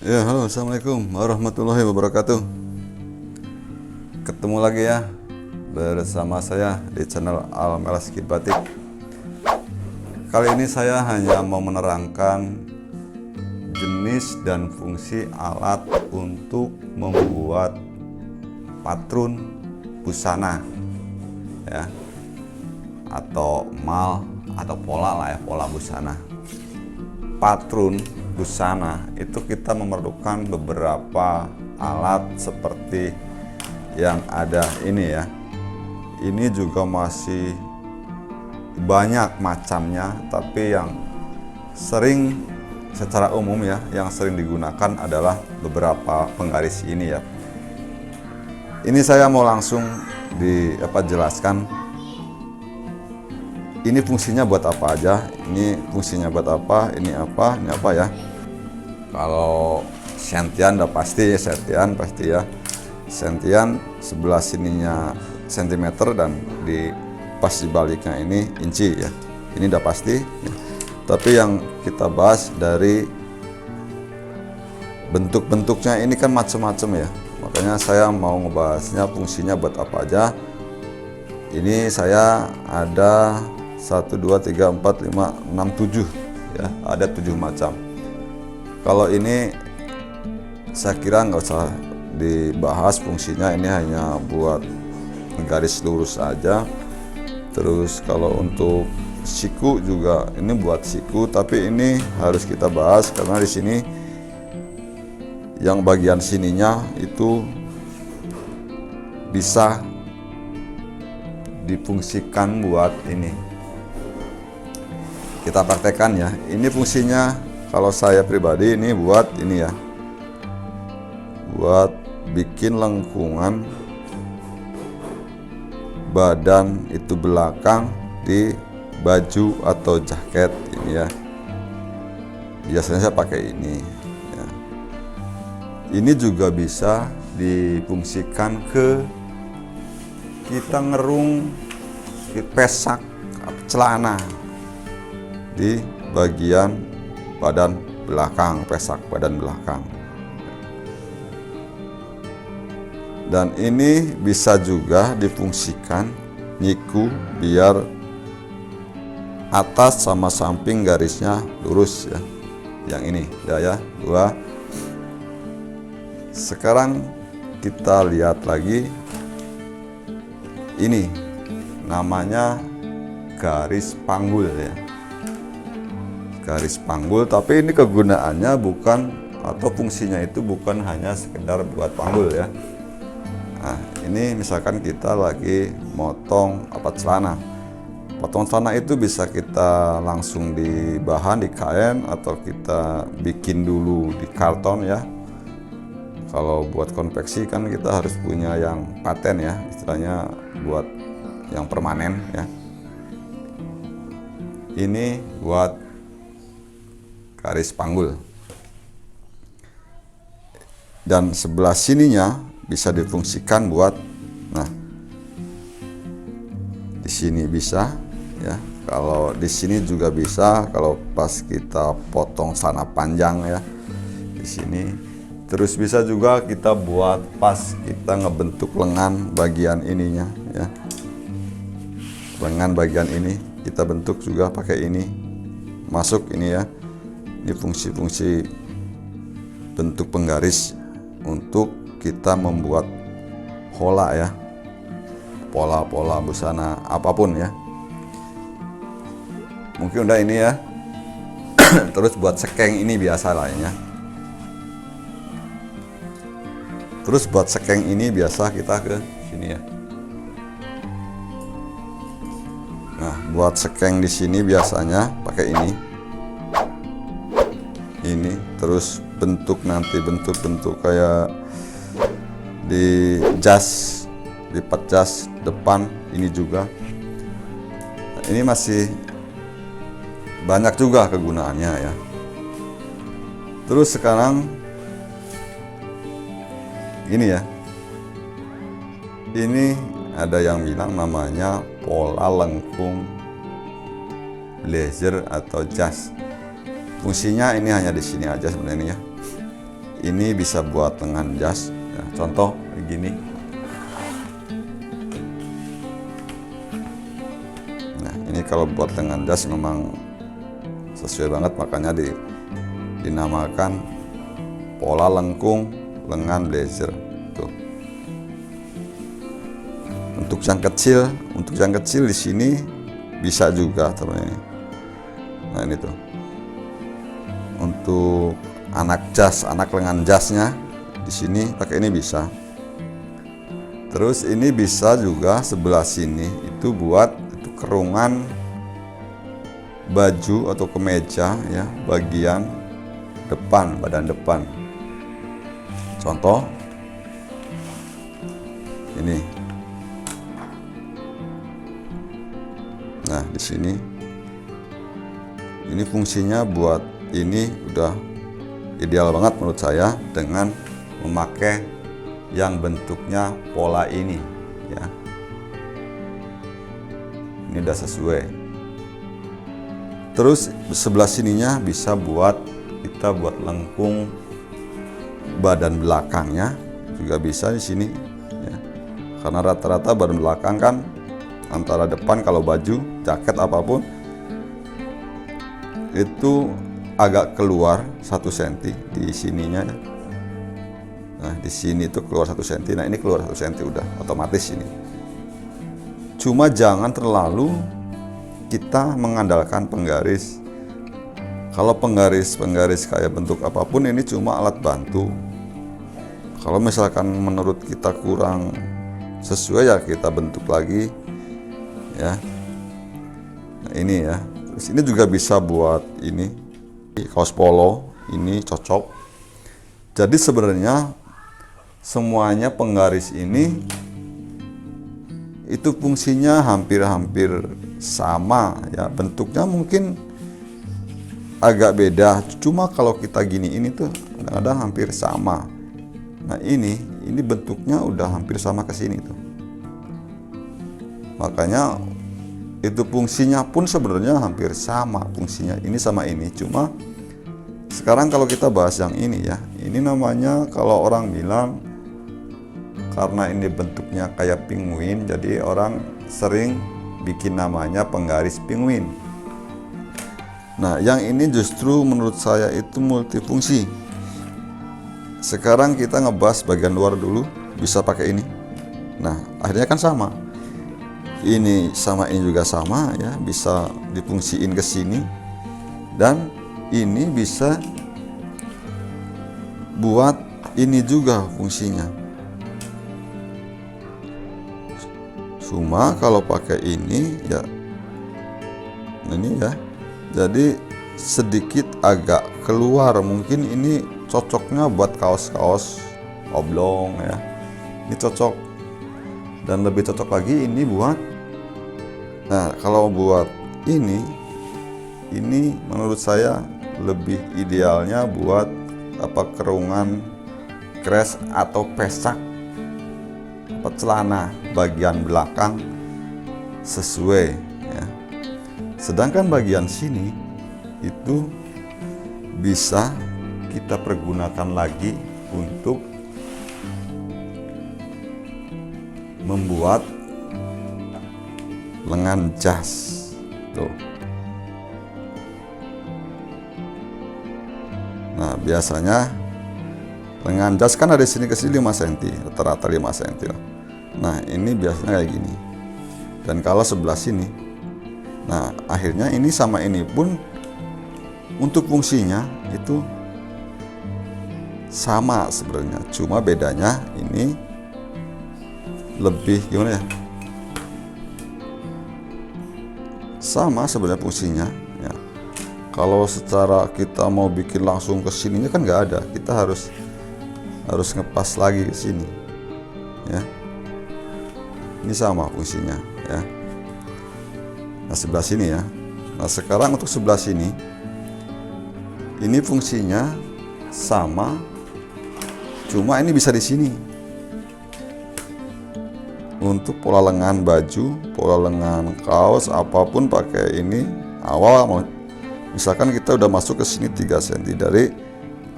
Ya, halo, assalamualaikum warahmatullahi wabarakatuh. Ketemu lagi ya bersama saya di channel Al-Melas Kit Batik. Kali ini saya hanya mau menerangkan jenis dan fungsi alat untuk membuat patrun busana, ya, atau mal atau pola lah ya, pola busana. Patrun busana itu kita memerlukan beberapa alat seperti yang ada ini ya. Ini juga masih banyak macamnya, tapi yang sering secara umum ya, yang sering digunakan adalah beberapa penggaris ini ya. Ini saya mau langsung jelaskan ini fungsinya buat apa aja, ini fungsinya buat apa, ini apa ya. Kalau sentian udah pasti ya, sentian pasti ya. Sentian sebelah sininya sentimeter dan pas di baliknya ini inci ya. Ini udah pasti ya. Tapi yang kita bahas dari bentuk-bentuknya ini kan macam-macam ya. Makanya saya mau ngebahasnya fungsinya buat apa aja. Ini saya ada 1, 2, 3, 4, 5, 6, 7 ya, ada 7 macam. Kalau ini saya kira nggak usah dibahas fungsinya, ini hanya buat garis lurus aja. Terus kalau untuk siku juga ini buat siku, tapi ini harus kita bahas karena di sini yang bagian sininya itu bisa difungsikan buat ini. Kita praktekkan ya. Ini fungsinya kalau saya pribadi ini buat ini ya, buat bikin lengkungan badan itu belakang di baju atau jaket ini ya. Biasanya saya pakai ini ya. Ini juga bisa difungsikan ke kita ngerung pesak celana di bagian badan belakang, pesak badan belakang. Dan ini bisa juga difungsikan nyiku biar atas sama samping garisnya lurus ya. Yang ini ya, 2. Sekarang kita lihat lagi. Ini namanya garis panggul ya. Garis panggul, tapi ini kegunaannya bukan atau fungsinya itu bukan hanya sekedar buat panggul ya. Nah, ini misalkan kita lagi motong celana. Potong celana itu bisa kita langsung di bahan, di kain, atau kita bikin dulu di karton ya. Kalau buat konveksi kan kita harus punya yang paten ya, istilahnya buat yang permanen ya. Ini buat garis panggul. Dan sebelah sininya bisa difungsikan buat, nah, di sini bisa ya. Kalau di sini juga bisa kalau pas kita potong celana panjang ya, di sini. Terus bisa juga kita buat pas kita ngebentuk lengan bagian ininya ya. Lengan bagian ini kita bentuk juga pakai ini. Masuk ini ya. Ini fungsi-fungsi bentuk penggaris untuk kita membuat pola ya, pola-pola busana apapun ya. Mungkin udah ini ya. Terus buat sekeng ini biasa lah ya. Terus buat sekeng ini biasa kita ke sini ya. Nah, buat sekeng di sini biasanya pakai ini. Ini terus nanti bentuk kayak di jas, lipat jas depan ini juga. Nah, ini masih banyak juga kegunaannya ya. Terus sekarang ini ya. Ini ada yang bilang namanya pola lengkung blazer atau jas. Fungsinya ini hanya di sini aja sebenarnya ya. ini bisa buat lengan jas ya, contoh begini. Nah ini kalau buat lengan jas memang sesuai banget, makanya dinamakan pola lengkung lengan blazer tuh. Untuk yang kecil di sini bisa juga teman ini. Nah ini tuh untuk anak lengan jasnya di sini pakai ini bisa. Terus ini bisa juga sebelah sini itu buat itu kerungan baju atau kemeja ya, bagian depan, badan depan. Contoh ini. Nah di sini ini fungsinya buat ini udah ideal banget menurut saya dengan memakai yang bentuknya pola ini ya. Ini udah sesuai. Terus sebelah sininya bisa buat kita buat lengkung badan belakangnya juga bisa di sini ya. Karena rata-rata badan belakang kan antara depan kalau baju, jaket apapun itu agak keluar 1 cm di sininya ya. Nah di sini itu keluar 1 cm. Nah ini keluar 1 cm udah otomatis ini. Cuma jangan terlalu kita mengandalkan penggaris. Kalau penggaris kayak bentuk apapun ini cuma alat bantu. Kalau misalkan menurut kita kurang sesuai ya kita bentuk lagi ya. Nah ini ya. Terus ini juga bisa buat ini kaos polo, ini cocok. Jadi sebenarnya semuanya penggaris ini itu fungsinya hampir-hampir sama ya, bentuknya mungkin agak beda, cuma kalau kita gini ini tuh kadang-kadang hampir sama. Nah ini bentuknya udah hampir sama ke sini tuh. Makanya itu fungsinya pun sebenarnya hampir sama fungsinya ini sama ini. Cuma sekarang kalau kita bahas yang ini ya, ini namanya kalau orang bilang karena ini bentuknya kayak penguin, jadi orang sering bikin namanya penggaris penguin. Nah yang ini justru menurut saya itu multifungsi. Sekarang kita ngebahas bagian luar dulu, bisa pakai ini. Nah akhirnya kan sama. Ini sama ini juga sama ya, bisa difungsiin ke sini. Dan ini bisa buat ini juga fungsinya. Cuma kalau pakai ini ya, ini ya, jadi sedikit agak keluar. Mungkin ini cocoknya buat kaos-kaos oblong ya. Ini cocok. Dan lebih cocok lagi ini buat, nah kalau buat ini menurut saya lebih idealnya buat kerungan kres atau pesak celana bagian belakang sesuai ya. Sedangkan bagian sini itu bisa kita pergunakan lagi untuk membuat lengan jas tuh. Nah biasanya lengan jas kan dari sini ke sini 5 cm, rata-rata 5 cm. Nah ini biasanya kayak gini. Dan kalau sebelah sini, nah akhirnya ini sama ini pun untuk fungsinya itu sama sebenarnya. Cuma bedanya ini lebih gimana ya? Sama sebenarnya fungsinya ya. Kalau secara kita mau bikin langsung ke sininya kan nggak ada. Kita harus ngepas lagi ke sini ya. Ini sama fungsinya ya. Nah sebelah sini ya. Nah sekarang untuk sebelah sini ini fungsinya sama, cuma ini bisa di sini. Untuk pola lengan baju, pola lengan kaos, apapun pakai ini. Awal misalkan kita udah masuk ke sini 3 cm dari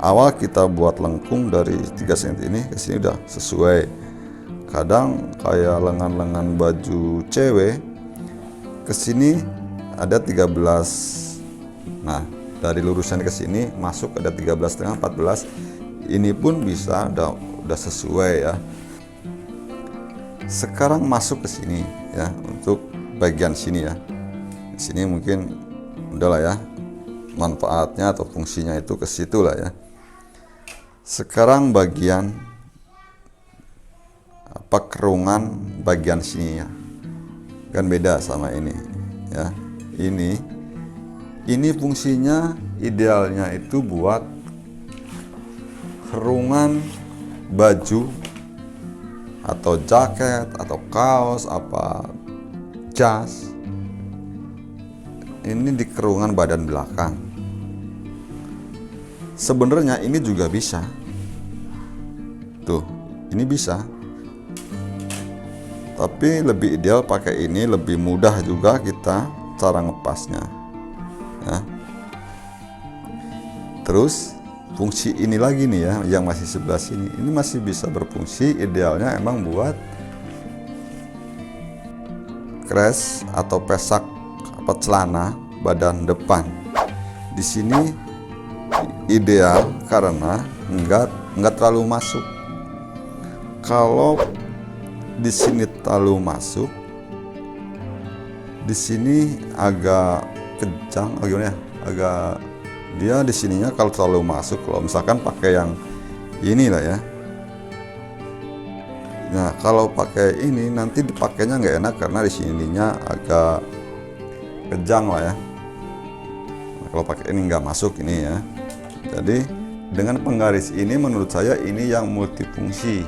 awal kita buat lengkung dari 3 cm ini ke sini udah sesuai. Kadang kayak lengan-lengan baju cewek ke sini ada 13. Nah, dari lurusan ke sini masuk ada 13,5 14. Ini pun bisa udah sesuai ya. Sekarang masuk ke sini ya, untuk bagian sini ya. Di sini mungkin udahlah ya, manfaatnya atau fungsinya itu ke situ lah ya. Sekarang bagian kerungan bagian sini ya, kan beda sama ini ya. Ini fungsinya idealnya itu buat kerungan baju atau jaket atau kaos jas. Ini di kerungan badan belakang. Sebenarnya ini juga bisa. Tuh, ini bisa. Tapi lebih ideal pakai ini, lebih mudah juga kita cara ngepasnya. Ya. Terus fungsi ini lagi nih ya, yang masih sebelah sini. Ini masih bisa berfungsi, idealnya emang buat kres atau pesak celana badan depan. Di sini ideal karena enggak terlalu masuk. Kalau di sini terlalu masuk, di sini agak kejang, gimana ya? Dia di sininya kalau terlalu masuk, kalau misalkan pakai yang ini lah ya. Nah, kalau pakai ini nanti dipakainya nggak enak karena di sininya agak kejang lah ya. Nah, kalau pakai ini nggak masuk ini ya. Jadi dengan penggaris ini menurut saya ini yang multifungsi.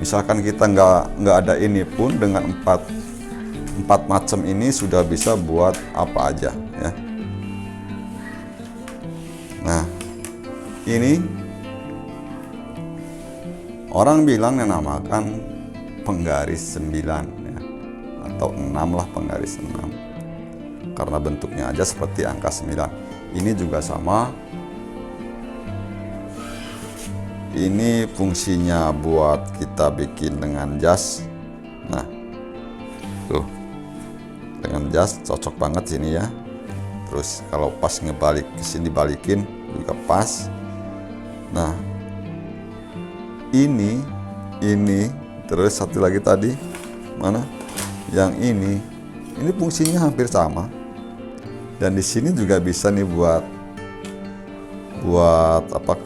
Misalkan kita nggak ada ini pun dengan empat macam ini sudah bisa buat apa aja ya. Nah, ini orang bilang dinamakan penggaris 9 ya, atau 6 lah, penggaris 6 karena bentuknya aja seperti angka 9. Ini juga sama. Ini fungsinya buat kita bikin dengan jas. Nah, tuh dengan jas cocok banget sini ya. Terus kalau pas ngebalik ke sini balikin juga pas. Nah, ini terus satu lagi tadi mana? Yang ini fungsinya hampir sama. Dan di sini juga bisa nih buat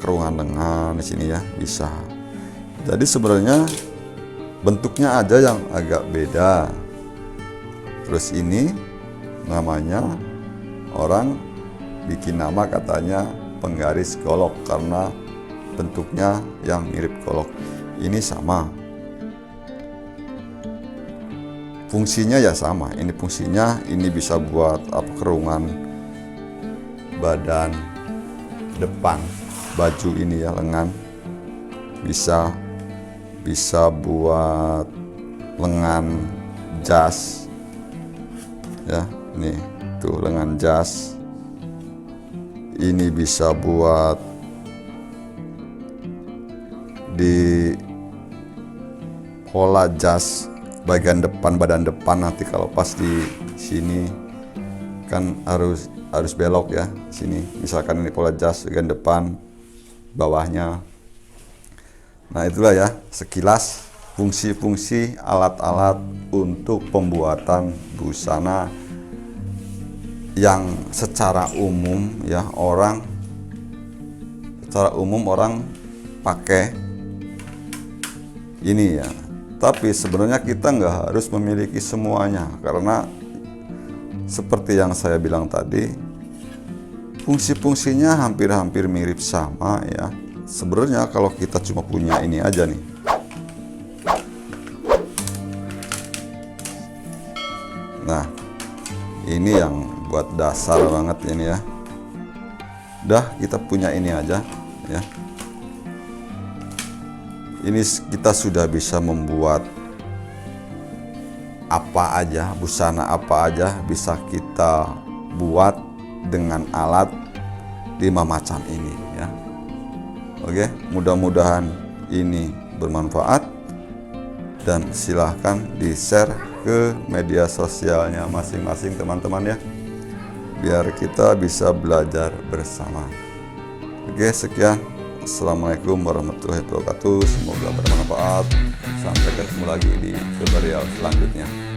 kerungan lengan di sini ya, bisa. Jadi sebenarnya bentuknya aja yang agak beda. Terus ini namanya orang bikin nama katanya penggaris golok karena bentuknya yang mirip golok. Ini sama. Fungsinya ya sama. Ini fungsinya ini bisa buat kerungan badan depan baju ini ya, lengan. Bisa buat lengan jas. Ya, ini tuh lengan jas. Ini bisa buat di pola jas bagian depan, badan depan. Nanti kalau pas di sini kan harus belok ya sini. Misalkan ini pola jas bagian depan, bawahnya. Nah, itulah ya sekilas fungsi-fungsi alat-alat untuk pembuatan busana yang secara umum orang pakai ini ya. Tapi sebenarnya kita nggak harus memiliki semuanya, karena seperti yang saya bilang tadi, fungsi-fungsinya hampir-hampir mirip sama ya. Sebenarnya kalau kita cuma punya ini aja nih, nah ini yang buat dasar banget ini ya. Udah, kita punya ini aja ya. Ini kita sudah bisa membuat apa aja, busana apa aja bisa kita buat dengan alat 5 macam ini ya. Oke, mudah-mudahan ini bermanfaat dan silahkan di-share ke media sosialnya masing-masing teman-teman ya, biar kita bisa belajar bersama. Oke, sekian. Assalamualaikum warahmatullahi wabarakatuh. Semoga bermanfaat. Sampai ketemu lagi di tutorial selanjutnya.